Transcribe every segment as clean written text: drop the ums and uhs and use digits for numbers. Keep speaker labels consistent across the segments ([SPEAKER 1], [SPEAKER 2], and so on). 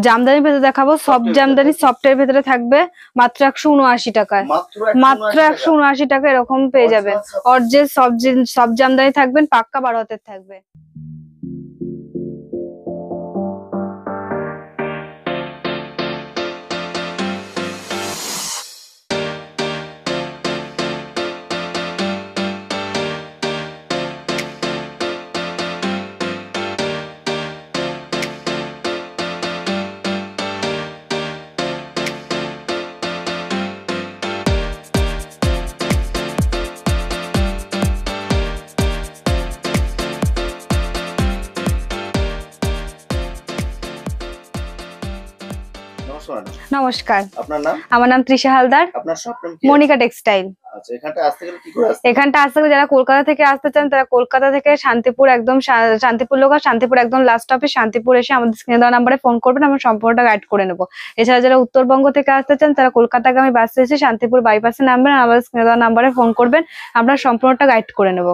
[SPEAKER 1] জামদানির ভেতরে দেখাবো, সব জামদানি সফটের ভেতরে থাকবে মাত্র 179 টাকায়, মাত্র 179 টাকা এরকম পেয়ে যাবেন। অর্জের সব জামদানি থাকবেন, পাক্কা 12 হাতের থাকবে। নমস্কার, আপনার নাম? আমার নাম তৃষা হালদার। আপনার শপ নাম কি? মনিকা টেক্সটাইল। আচ্ছা, এখানটা আসতে গেলে কি করে আসতে? এখানটা আসতে গেলে যারা কলকাতা থেকে আসতে চান তারা কলকাতা থেকে শান্তিপুর, একদম শান্তিপুর লোকাল, শান্তিপুর একদম লাস্ট স্টপে শান্তিপুর এসে আমাদের স্ক্রিনে দেওয়া নাম্বারে ফোন করবেন, আমরা সম্পূর্ণটা গাইড করে নেব। এছাড়া যারা উত্তরবঙ্গ থেকে আসতে চান তারা কলকাতাগামী বাসে এসে শান্তিপুর বাইপাসে নামবেন, আমাদের স্ক্রিনে দেওয়া নাম্বারে ফোন করবেন, আমরা সম্পূর্ণটা গাইড করে নেব।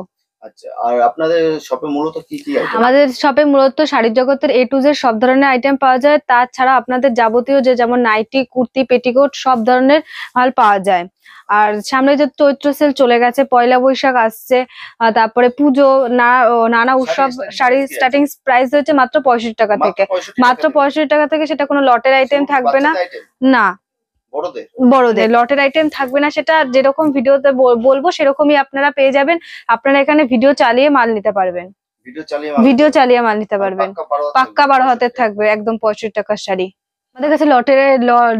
[SPEAKER 1] আচ্ছা, আর আপনাদের শপে মূলত কি কি আইটেম? আমাদের শপে মূলত শাড়ির জগতের A to Z সব ধরনের আইটেম পাওয়া যায়। তাছাড়া আপনাদের যাবতীয় যেমন নাইটি, কুর্তি, পেটিকোট সব ধরনের মাল পাওয়া যায়। আর সামনে যে চৈত্র সেল চলে গেছে, পয়লা বৈশাখ আসছে, তারপরে পুজো, নানা উৎসব, শাড়ির স্টার্টিং প্রাইস হচ্ছে মাত্র 65 টাকা থেকে, মাত্র 65 টাকা থেকে। সেটা কোনো লটের আইটেম থাকবে না, না বড়দের লটের আইটেম থাকবে না, সেটা যেরকম ভিডিওতে বলবো সেরকমই আপনারা পেয়ে যাবেন। আপনারা এখানে ভিডিও চালিয়ে মাল নিতে পারবেন, ভিডিও চালিয়ে মাল নিতে পারবেন। পাক্কা 12 হাতের থাকবে, একদম 65 টাকার শাড়ি। আমাদের কাছে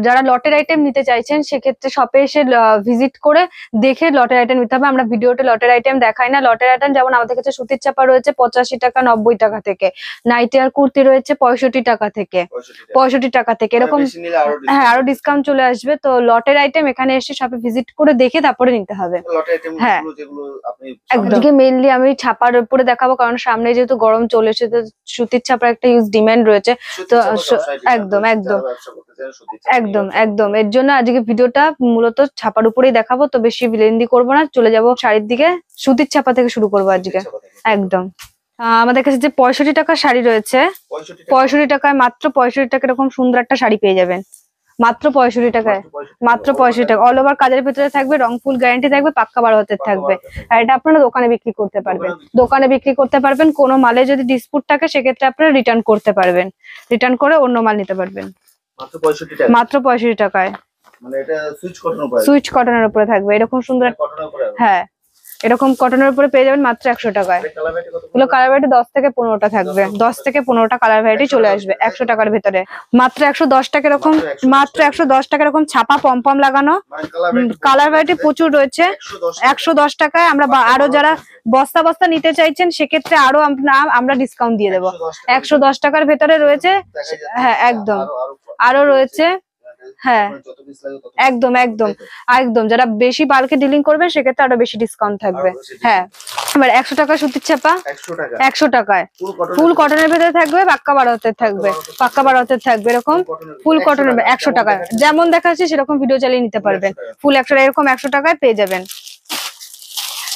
[SPEAKER 1] যারা লটের আইটেম নিতে চাইছেন সেক্ষেত্রে শপে এসে ভিজিট করে দেখে লটের আইটেম নিতে হবে। আমরা ভিডিওতে লটের আইটেম দেখাই না। লটের আইটেম যেমন আমাদের কাছে সুতির চাপা রয়েছে 85 টাকা, 90 টাকা থেকে, নাইটি আর কুর্তি রয়েছে 65 টাকা থেকে, 65 টাকা থেকে, এরকম। হ্যাঁ, আরো ডিসকাউন্ট চলে আসবে। তো লটের আইটেম এখানে এসে শপে ভিজিট করে দেখে তারপরে নিতে হবে। হ্যাঁ, একদিকে মেইনলি আমি ছাপার উপরে দেখাবো, কারণ সামনে যেহেতু গরম চলে এসেছে, তো সুতির ছাপার একটা ইউজ ডিমান্ড রয়েছে। তো একদম একদম একদম একদম এর জন্য আজকে ভিডিওটা মূলত ছাপার উপরেই দেখাবো। তো বেশি লেন্দি করবো না, চলে যাব শাড়ির দিকে। সুতির ছাপা থেকে শুরু করবো আজকে। একদম আমাদের কাছে যে 65 টাকার শাড়ি রয়েছে, 65 টাকায়, মাত্র 65 টাকা এরকম সুন্দর একটা শাড়ি পেয়ে যাবেন, মাত্র 65 টাকায়, মাত্র 65 টাকা। অল ওভার কাজের ভিতরে থাকবে, রং ফুল গ্যারান্টি থাকবে, পাক্কা 12 হাতের থাকবে। আর এটা আপনারা দোকানে বিক্রি করতে পারবেন, দোকানে বিক্রি করতে পারবেন। কোনো মালে যদি ডিসপুট থাকে সেক্ষেত্রে আপনারা রিটার্ন করতে পারবেন, রিটার্ন করে অন্য মাল নিতে পারবেন মাত্র 65 টাকায়। মানে এটা সুইচ কটনের উপরে থাকবে, এরকম সুন্দর। হ্যাঁ, এরকম কটনের উপরে পেয়ে যাবেন মাত্র 100 টাকায়। এগুলো কালার ভ্যারাইটি 10 থেকে 15টা থাকবে, 10 থেকে 15টা কালার ভ্যারাইটি চলে আসবে 100 টাকার ভিতরে। মাত্র 110 টাকা এরকম, মাত্র 110 টাকা এরকম ছাপা পম লাগানো কালার ভ্যারাইটি প্রচুর রয়েছে। 110 টাকায় আমরা আরো যারা বস্তা বস্তা নিতে চাইছেন সেক্ষেত্রে আরো আমরা ডিসকাউন্ট দিয়ে দেবো। 110 টাকার ভেতরে রয়েছে। হ্যাঁ, একদম আরো রয়েছে। হ্যাঁ, একদম একদম একদম যারা বেশি বাল্কে ডিলিং করবেন সেক্ষেত্রে আরো বেশি ডিসকাউন্ট থাকবে। হ্যাঁ, এবার 100 টাকা সুতির ছাপা, 100 টাকায় ফুল কটনের ভেতরে থাকবে, পাক্কা 12 হাতের থাকবে, পাক্কা 12 হাতের থাকবে। এরকম ফুল কটনের 100 টাকায় যেমন দেখাচ্ছি সেরকম ভিডিও চালিয়ে নিতে পারবেন। ফুল 100 এরকম 100 টাকায় পেয়ে যাবেন।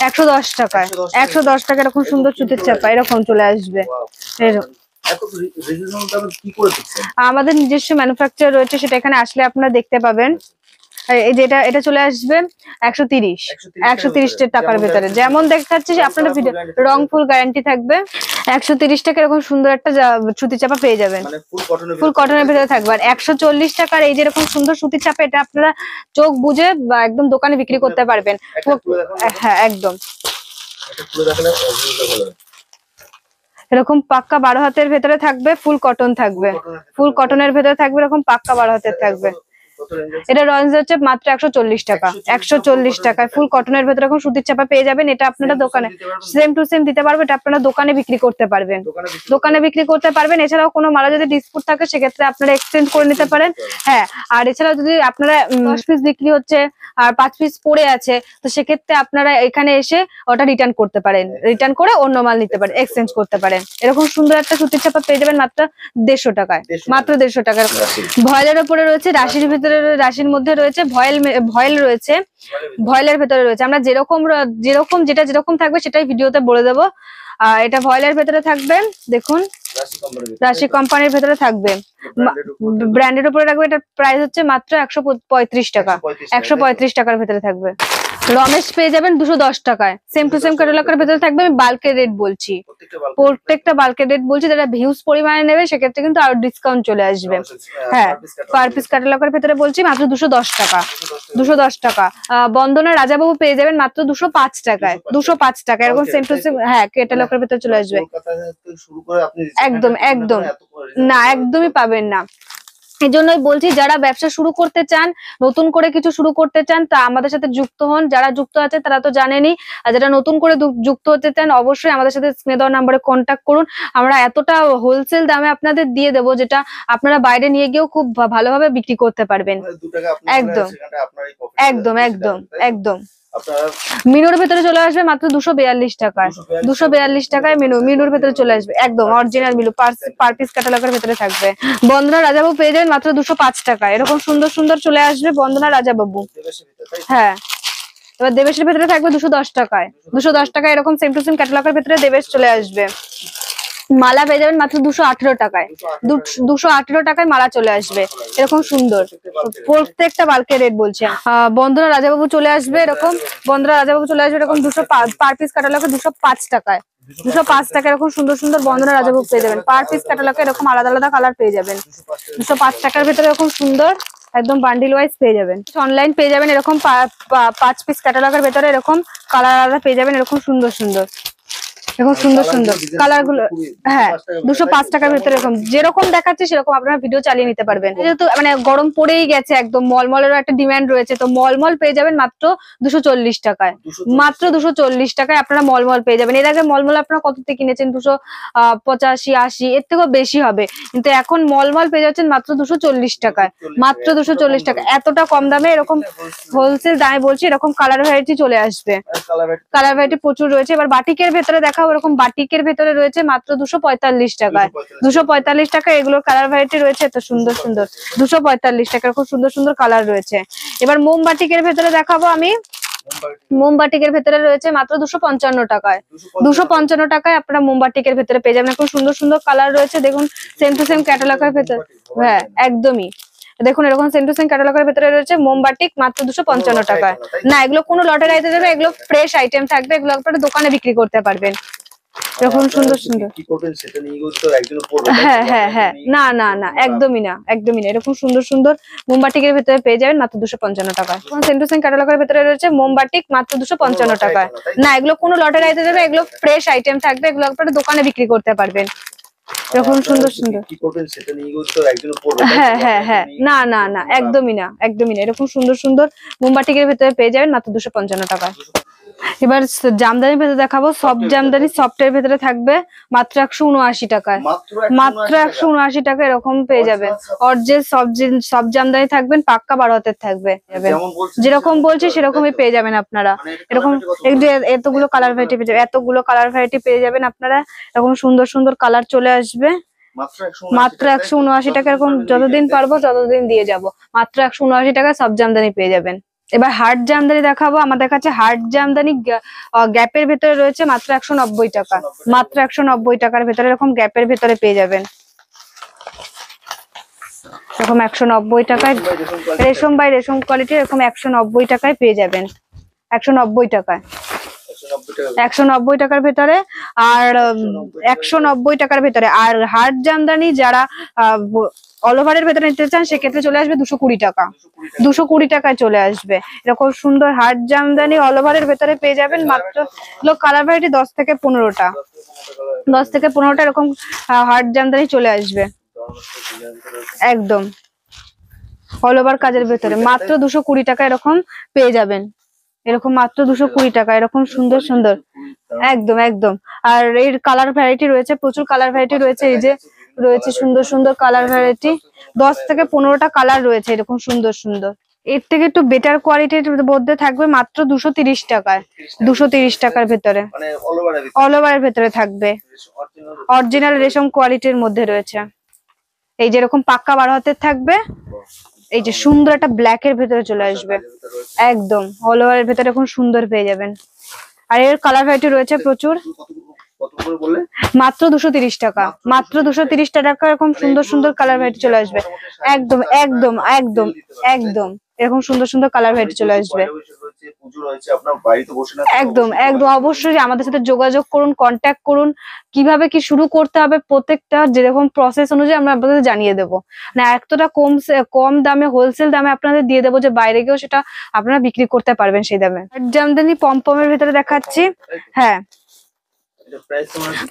[SPEAKER 1] 110 টাকায়, 110 টাকা এরকম সুন্দর সুতির ছাপা এরকম চলে আসবে। আমাদের নিজস্ব ম্যানুফ্যাকচার রয়েছে, সেটা এখানে আসলে আপনারা দেখতে পাবেন। এই যে এটা চলে আসবে 130 টাকার ভেতরে, যেমন দেখাচ্ছি আপনারা ভিডিও, রং ফুল গ্যারান্টি থাকবে। 130 টাকা এরকম সুন্দর একটা সুতির চাপা পেয়ে যাবেন, ফুল কটনের ভেতরে থাকবে। আর 140 টাকার এই যে এরকম সুন্দর সুতির চাপা, এটা আপনারা চোখ বুঝে বা একদম দোকানে বিক্রি করতে পারবেন। হ্যাঁ, একদম এরকম পাক্কা 12 হাতের ভেতরে থাকবে, ফুল কটন থাকবে, ফুল কটনের ভেতরে থাকবে, এরকম পাক্কা 12 হাতের থাকবে। এটা রেঞ্জ হচ্ছে মাত্র 140 টাকা, 140 টাকায় ফুল কটনের ভেতরে এখন সুতির চাপা পেয়ে যাবেন। এটা আপনারা দোকানে সেম টু সেম দিতে পারবেন, এটা আপনারা দোকানে বিক্রি করতে পারবেন, দোকানে বিক্রি করতে পারবেন। এছাড়াও কোনো মালা যদি ডিসপুট থাকে সেক্ষেত্রে আপনারা এক্সচেঞ্জ করে নিতে পারেন। হ্যাঁ, আর এছাড়াও যদি আপনারা 10 পিস বিক্রি হচ্ছে আর 5 পিস পড়ে আছে, তো সেক্ষেত্রে আপনারা এখানে এসে ওটা রিটার্ন করতে পারেন, রিটার্ন করে অন্য মাল নিতে পারেন, এক্সচেঞ্জ করতে পারেন। এরকম সুন্দর একটা সুতির চাপা পেয়ে যাবেন মাত্র 150 টাকায়, মাত্র 150 টাকার। ভয়েলের উপরে রয়েছে, রাশির ভিতরে, রাশির মধ্যে রয়েছে ভয়েল রয়েছে, ভয়েলের ভেতরে রয়েছে। আমরা যেরকম যেটা যেরকম থাকবে সেটাই ভিডিওতে বলে দেবো। এটা ভয়েলের ভেতরে থাকবে, দেখুন রাশি কোম্পানির ভেতরে থাকবে, ব্র্যান্ডের উপরে রাখবে। এটার প্রাইস হচ্ছে মাত্র 135 টাকা, 135 টাকার ভেতরে থাকবে। রমেশ পেয়ে যাবেন 210 টাকায়, সেম টু সেম ক্যাটালগের ভেতরে থাকবে। আমি বাল্কের রেট বলছি, প্রত্যেকটা বাল্কের রেট বলছি। যারা ভিউজ পরিমাণে নেবে সেক্ষেত্রে কিন্তু আরো ডিসকাউন্ট চলে আসবে। হ্যাঁ, পার পিস ক্যাটালগের ভেতরে বলছি মাত্র 210 টাকা, 210 টাকা। বন্দনা রাজাবাবু পেয়ে যাবেন মাত্র 205 টাকায়, 205 টাকা। এরকম সেম টু সেম, হ্যাঁ, ক্যাটালগের ভেতরে চলে আসবে। একদম একদম না, একদমই পাবেন না। এই জন্যই বলছি, যারা ব্যবসা শুরু করতে চান, নতুন করে কিছু শুরু করতে চান, তা আমাদের সাথে যুক্ত হন। যারা যুক্ত আছে তারা তো জানেনই, আর যারা নতুন করে যুক্ত হতে চান অবশ্যই আমাদের সাথে স্ক্রিনে দেওয়া নাম্বারে কন্ট্যাক্ট করুন। আমরা এতটা হোলসেল দামে আপনাদের দিয়ে দেবো, যেটা আপনারা বাইরে নিয়ে গিয়েও খুব ভালোভাবে বিক্রি করতে পারবেন। একদম একদম একদম একদম। মিনুর ভেতরে চলে আসবে মাত্র 242 টাকায়, 242 টাকায় মিনুর ভেতরে চলে আসবে। একদম অরিজিনাল মিনু, পার পিস ক্যাটালগের ভেতরে থাকবে। বন্দনা রাজাবাবু পেয়ে যাবেন মাত্র 205 টাকায়। এরকম সুন্দর সুন্দর চলে আসবে বন্দনা রাজাবাবু। হ্যাঁ, এবার দেবেশের ভেতরে থাকবে 210 টাকায়, 210 টাকায়। এরকম সেম টু সেম ক্যাটালগের ভেতরে দেবেশ চলে আসবে। মালা পেয়ে যাবেন মাত্র 218 টাকায়, 218 টাকায় মালা চলে আসবে। এরকম সুন্দর প্রত্যেকটা বাল্কের রেট বলছে। বন্দনা রাজাবাবু চলে আসবে, এরকম বন্দনা রাজাবাবু চলে আসবে এরকম 205 পার পিস ক্যাটালগে 205 টাকায়, 205 টাকা। এরকম সুন্দর সুন্দর বন্দনা রাজাবাবু পেয়ে যাবেন পার পিস ক্যাটালগে। এরকম আলাদা আলাদা কালার পেয়ে যাবেন 205 টাকার ভেতরে। এরকম সুন্দর একদম বান্ডিল ওয়াইজ পেয়ে যাবেন। অনলাইন পেয়ে যাবেন এরকম 5 পিস ক্যাটালগের ভেতরে। এরকম কালার আলাদা পেয়ে যাবেন, এরকম সুন্দর সুন্দর, এরকম সুন্দর সুন্দর কালার গুলো। হ্যাঁ, 205 টাকার ভেতরে এরকম যেরকম দেখাচ্ছে সেরকম আপনারা ভিডিও চালিয়ে নিতে পারবেন। যেহেতু মানে গরম পড়েই গেছে, একদম মলমলেরও একটা ডিমান্ড রয়েছে, তো মলমল পেয়ে যাবেন মাত্র 240 টাকায়, মাত্র 240 টাকায় আপনারা মলমল পেয়ে যাবেন। এর আগে মলমল আপনারা কততে কিনেছেন? 285 80, এর থেকেও বেশি হবে, কিন্তু এখন মলমল পেয়ে যাচ্ছেন মাত্র 240 টাকায়, মাত্র 240 টাকা। এতটা কম দামে এরকম হোলসেল দামে বলছি। এরকম কালার ভ্যারাইটি চলে আসবে, কালার ভ্যারাইটি প্রচুর রয়েছে। এবার বাটিকের ভেতরে দেখাবো। এরকম বাটিকের ভেতরে রয়েছে মাত্র 245 টাকায়, 245 টাকা। এগুলোর কালার ভ্যারাইটি রয়েছে এত সুন্দর সুন্দর, 245 টাকা। খুব সুন্দর সুন্দর কালার রয়েছে। এবার মোমবাটিকের ভেতরে দেখাবো আমি। মোমবাটিকের ভেতরে রয়েছে মাত্র 255 টাকায়, 255 টাকায় আপনারা মোমবাটিকের ভেতরে পেয়ে যাবেন। খুব সুন্দর সুন্দর কালার রয়েছে, দেখুন সেম টু সেম ক্যাটালগের ভেতরে। হ্যাঁ, একদমই দেখুন এরকম সেম টু সেম ক্যাটালগের ভেতরে রয়েছে মোমবাটিক মাত্র 255 টাকায়। না, এগুলো কোনো লটের আইতে যাবে, এগুলো ফ্রেশ আইটেম থাকবে, এগুলো আপনারা দোকানে বিক্রি করতে পারবেন। এরকম সুন্দর সুন্দর। হ্যাঁ হ্যাঁ হ্যাঁ, না না না, একদমই না, একদমই না। এরকম সুন্দর সুন্দর মোমবাটিকের ভেতরে পেয়ে যাবেন মাত্র 255 টাকায়। সেম টু সেম ক্যাটালগের ভেতরে রয়েছে মোমবাটিক মাত্র 255 টাকায়। না, এগুলো কোনো লটের আইতে যাবে, এগুলো ফ্রেশ আইটেম থাকবে, এগুলো আপনারা দোকানে বিক্রি করতে পারবেন। এরকম সুন্দর সুন্দর। হ্যাঁ হ্যাঁ হ্যাঁ, না না না, একদমই না, একদমই না। এরকম সুন্দর সুন্দর মোমবাটিকের ভেতরে পেয়ে যাবেন মাত্র 255 টাকায়। এবার জামদানির ভেতরে দেখাবো। সফট জামদানি, সফটের ভেতরে থাকবে মাত্র 179 টাকায়, মাত্র 179 টাকা। এরকম পেয়ে যাবেন। অরিজিনাল সব জামদানি থাকবেন, পাক্কা 12 হাতের থাকবে। যেরকম বলছি সেরকমই পেয়ে যাবেন আপনারা। এরকম এতগুলো কালার ভ্যারাইটি পেয়ে যাবেন, এতগুলো কালার ভ্যারাইটি পেয়ে যাবেন আপনারা। এরকম সুন্দর সুন্দর কালার চলে আসবে মাত্র 179 টাকা। এরকম যতদিন পারবো ততদিন দিয়ে যাব। মাত্র 179 টাকা সব জামদানি পেয়ে যাবেন। এবার হার্ড জামদানি দেখাবো। আমাদের কাছে হার্ড জামদানি গ্যাপের ভেতরে রয়েছে মাত্র 190 টাকা, মাত্র 190 টাকার ভেতরে। এরকম গ্যাপের ভেতরে পেয়ে যাবেন এরকম 190 টাকায়। রেশম বাই রেশম কোয়ালিটি এরকম 190 টাকায় পেয়ে যাবেন, 190 টাকায়, 190 টাকার ভেতরে। আর 190 টাকার ভেতরে। আর হার্ড জামদানি যারা অল ওভারের ভেতরে নিতে চান সেক্ষেত্রে চলে আসবে 220 টাকা, 220 টাকায় চলে আসবে। এরকম সুন্দর হার্ড জামদানি অল ওভারের ভেতরে পেয়ে যাবেন মাত্র। কালার ভ্যারাইটি 10 থেকে 15টা, 10 থেকে 15টা এরকম হার্ড জামদানি চলে আসবে। একদম অল ওভার কাজের ভেতরে মাত্র 220 টাকা এরকম পেয়ে যাবেন। এরকম মাত্র 220 টাকা। এরকম সুন্দর সুন্দর, একদম একদম। আর এর কালার ভ্যারাইটি রয়েছে, প্রচুর কালার ভ্যারাইটি রয়েছে। এই যে রয়েছে সুন্দর সুন্দর কালার ভ্যারাইটি, 10 থেকে 15টা কালার রয়েছে এরকম সুন্দর সুন্দর। এর থেকে একটু বেটার কোয়ালিটির মধ্যে থাকবে মাত্র 230 টাকায়, 230 টাকার ভেতরে। অল ওভারের ভেতরে থাকবে, অরিজিনাল রেশম কোয়ালিটির মধ্যে রয়েছে। এই যেরকম পাক্কা 12 হাতের থাকবে। এই যে সুন্দর একটা ব্ল্যাক এর ভেতরে চলে আসবে, একদম অল ওভারের ভেতরে এখন সুন্দর পেয়ে যাবেন। আর এর কালার ভ্যারাইটি রয়েছে প্রচুর।
[SPEAKER 2] কত করে বললে?
[SPEAKER 1] মাত্র 230 টাকা, মাত্র 230 টাকা। এরকম সুন্দর সুন্দর কালার ভ্যারাইটি চলে আসবে। একদম একদম একদম একদম এরকম সুন্দর সুন্দর কালার ভ্যারাইটি চলে আসবে। একদম একদম অবশ্যই আমাদের সাথে যোগাযোগ করুন, কন্ট্যাক্ট করুন। কিভাবে কি শুরু করতে হবে প্রত্যেকটা যেরকম প্রসেস অনুযায়ী আমরা আপনাদের জানিয়ে দেবো। না এতটা কম দামে হোলসেল দামে আপনাদের দিয়ে দেবো যে বাইরে গিয়েও সেটা আপনারা বিক্রি করতে পারবেন সেই দামে। জামদানি পমপমের ভিতরে দেখাচ্ছি। হ্যাঁ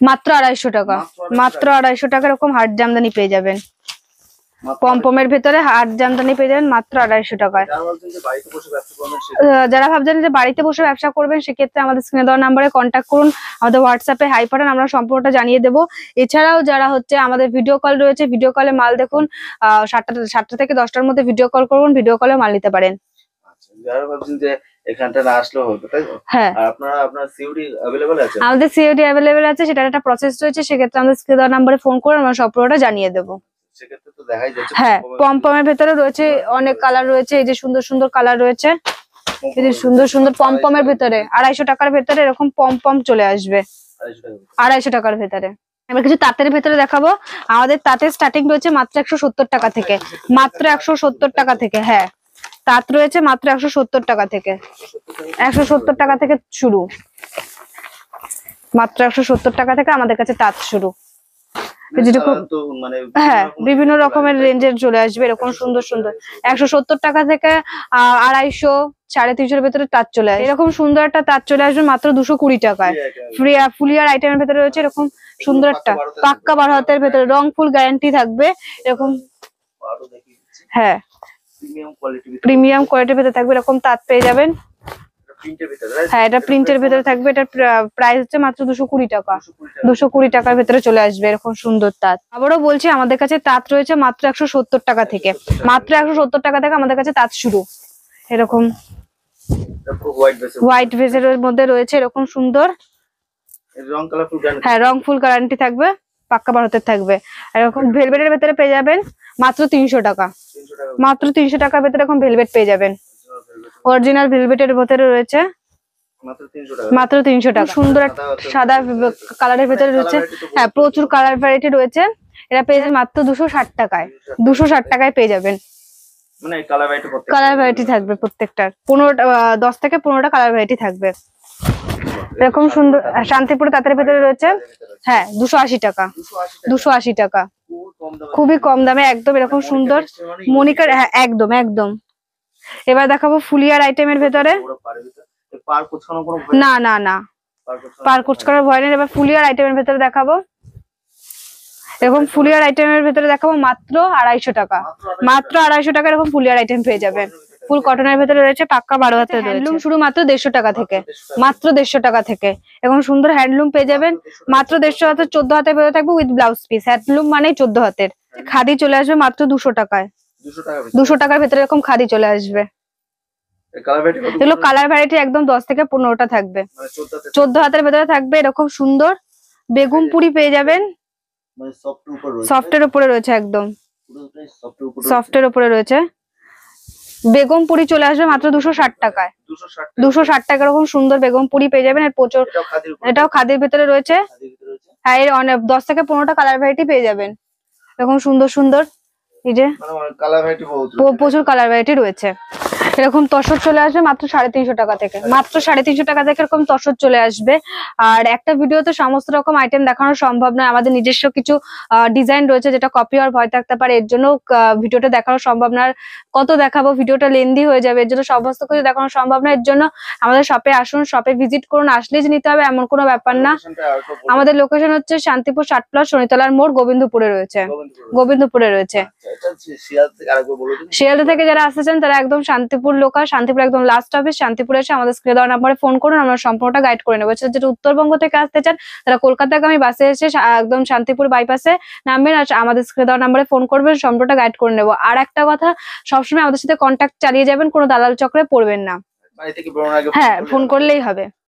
[SPEAKER 1] মাত্র 250 টাকা, মাত্র 250 টাকা এরকম হাট জামদানি পেয়ে যাবেন। পমপমের ভেতরে হাট জামদানি পেয়ে যাবেন মাত্র 250 টাকায়। যারা ভাবছেন যে বাড়িতে বসে ব্যবসা করবেন সেক্ষেত্রে আমাদের স্ক্রিনে দেওয়া নাম্বারে কন্ট্যাক্ট করুন, আমাদের হোয়াটসঅ্যাপে হাই পাঠান, আমরা সম্পূর্ণটা জানিয়ে দেবো। এছাড়াও যারা হচ্ছে আমাদের ভিডিও কল রয়েছে, ভিডিও কলে মাল দেখুন 7টা থেকে 10টার মধ্যে ভিডিও কল করুন, ভিডিও কলে মাল নিতে পারেন।
[SPEAKER 2] যারা ভাবছেন যে এখানটা না আসলেও হতো, তাই তো?
[SPEAKER 1] হ্যাঁ
[SPEAKER 2] আপনার সিওডি अवेलेबल আছে?
[SPEAKER 1] আমাদের সিওডি अवेलेबल আছে, সেটার একটা প্রসেস রয়েছে। সেক্ষেত্রে আমাদের স্ক্রিনে দেওয়া নাম্বারে ফোন করে আমরা সম্পূর্ণটা জানিয়ে দেবো।
[SPEAKER 2] সেক্ষেত্রে তো দেখাই যাচ্ছে।
[SPEAKER 1] হ্যাঁ পমপমের ভেতরে রয়েছে অনেক কালার রয়েছে, এই যে সুন্দর সুন্দর কালার রয়েছে, এই যে সুন্দর সুন্দর পমপমের ভেতরে 250 টাকার ভেতরে এরকম পমপম চলে আসবে 250 টাকার ভেতরে। এবার কিছু তাঁতের ভেতরে দেখাবো। আমাদের তাঁতের স্টার্টিং রয়েছে মাত্র 170 টাকা থেকে, মাত্র 170 টাকা থেকে। হ্যাঁ তাঁত রয়েছে মাত্র 170 টাকা থেকে, 170 টাকা থেকে শুরু, মাত্র 170 টাকা থেকে আমাদের কাছে তাঁত শুরু। হ্যাঁ বিভিন্ন রকমের রেঞ্জের চলে আসবে এরকম সুন্দর সুন্দর। 170 টাকা থেকে 250, 350 ভেতরে তাঁত চলে আসবে। এরকম সুন্দর একটা তাঁত চলে আসবে মাত্র 220 টাকায়। ফুলিয়ার আইটেমের ভেতরে রয়েছে এরকম সুন্দর একটা পাক্কা 12 হাতের ভেতরে রং ফুল গ্যারান্টি থাকবে এরকম। হ্যাঁ প্রিমিয়াম কোয়ালিটির ভেতরে থাকবে এরকম তাঁত পেয়ে যাবেন। হ্যাঁ এটা প্রিন্টের ভেতরে থাকবে, এটার প্রাইস হচ্ছে মাত্র 220 টাকা, 220 টাকার ভেতরে চলে আসবে এরকম সুন্দর তাঁত। আবারও বলছি আমাদের কাছে তাঁত রয়েছে মাত্র 170 টাকা থেকে, মাত্র 170 টাকা থেকে আমাদের কাছে তাঁত শুরু। এরকম হোয়াইট ভেজের মধ্যে রয়েছে এরকম সুন্দর। হ্যাঁ রং ফুল গ্যারান্টি থাকবে, পাক্কা 12 হাতের থাকবে। এরকম ভেলভেটের ভেতরে পেয়ে যাবেন মাত্র 300 টাকা, মাত্র 300 টাকার ভেতরে এরকম ভেলভেট পেয়ে যাবেন। অরিজিনাল ভেলভেটের ভেতরে রয়েছে মাত্র 300 টাকা। সুন্দর সাদা কালারের ভেতরে রয়েছে। হ্যাঁ প্রচুর কালার ভ্যারাইটি রয়েছে, এটা পেয়ে যাবেন মাত্র 260 টাকায়, 260 টাকায় পেয়ে যাবেন। কালার ভ্যারাইটি থাকবে প্রত্যেকটার 10 থেকে 15টা কালার ভ্যারাইটি থাকবে এরকম সুন্দর। শান্তিপুরে তাঁতের ভেতরে রয়েছে। হ্যাঁ 280 টাকা, 280 টাকা খুবই কম দামে একদম এরকম সুন্দর মনিকার। হ্যাঁ একদম একদম। এবার দেখাবো ফুলিয়ার আইটেমের ভেতরে। না না না পার কুচকানোর ভয় নেই। এবার ফুলিয়ার আইটেমের ভেতরে দেখাবো, এরকম ফুলিয়ার আইটেমের ভেতরে দেখাবো মাত্র 250 টাকা, মাত্র 250 টাকা এরকম ফুলিয়ার আইটেম পেয়ে যাবেন। ফুল কটনের ভেতরে রয়েছে, পাক্কা 12 হাতের হ্যান্ডলুম শুরু মাত্র 150 টাকা থেকে, মাত্র 150 টাকা থেকে এরকম সুন্দর হ্যান্ডলুম পেয়ে যাবেন মাত্র 150 হাতের। 14 হাতের ভেতরে থাকবে উইথ ব্লাউজ পিস। হ্যান্ডলুম মানেই 14 হাতের। খাদি চলে আসবে মাত্র 200 টাকায়, 200 টাকার ভেতরে এরকম খাদি চলে আসবে। এগুলো কালার ভ্যারাইটি একদম 10 থেকে 15টা থাকবে। 14 হাতের ভেতরে থাকবে এরকম সুন্দর বেগুন পুরি পেয়ে যাবেন, সফটের উপরে রয়েছে, একদম সফটের উপরে রয়েছে। বেগম পুরি চলে আসবে মাত্র 260 টাকায়, 260 টাকা এরকম সুন্দর বেগম পুরি পেয়ে যাবেন। এর প্রচুর, এটাও খাদির ভেতরে রয়েছে। হ্যাঁ এর অনেক 10 থেকে 15টা কালার ভ্যারাইটি পেয়ে যাবেন এরকম সুন্দর সুন্দর। এই যে প্রচুর কালার ভ্যারাইটি রয়েছে। এরকম তসর চলে আসবে মাত্র 350 টাকা থেকে, মাত্র 350 টাকা থেকে এরকম তসর চলে আসবে। আর একটা ভিডিওতে সমস্ত রকম আইটেম দেখানো সম্ভব নয়, আমাদের নিজস্ব কিছু ডিজাইন রয়েছে যেটা কপি হওয়ার ভয় থাকতে পারে, এর জন্য ভিডিওটা দেখানো সম্ভব না। কত দেখাবো, ভিডিওটা লেন্দি হয়ে যাবে, এর জন্য সমস্ত কিছু দেখানো সম্ভব না। এর জন্য আমাদের শপে আসুন, শপে ভিজিট করুন, আসলেই যে নিতে হবে এমন কোনো ব্যাপার না। আমাদের লোকেশন হচ্ছে শান্তিপুর 7+ শনিতলার মোড়, গোবিন্দপুরে রয়েছে, গোবিন্দপুরে রয়েছে। শিয়ালদা থেকে যারা আসতে চান তারা একদম শান্তিপুর লোকাল, শান্তিপুর একদম লাস্ট অফিস, শান্তিপুরে এসে আমাদের স্ক্রিনে দেওয়া নাম্বারে ফোন করুন, আমরা সম্পূর্ণটা গাইড করে নেবো। যেটা উত্তরবঙ্গ থেকে আসতে চান তারা কলকাতাগামী বাসে এসে একদম শান্তিপুর বাইপাসে নামবেন, আর আমাদের স্ক্রিনে দেওয়া নাম্বারে ফোন করবেন, সম্পূর্ণটা গাইড করে নেবো। আর একটা কথা, সবসময় আমাদের সাথে কন্ট্যাক্ট চালিয়ে যাবেন, কোনো দালাল চক্রে পড়বেন না। হ্যাঁ ফোন করলেই হবে।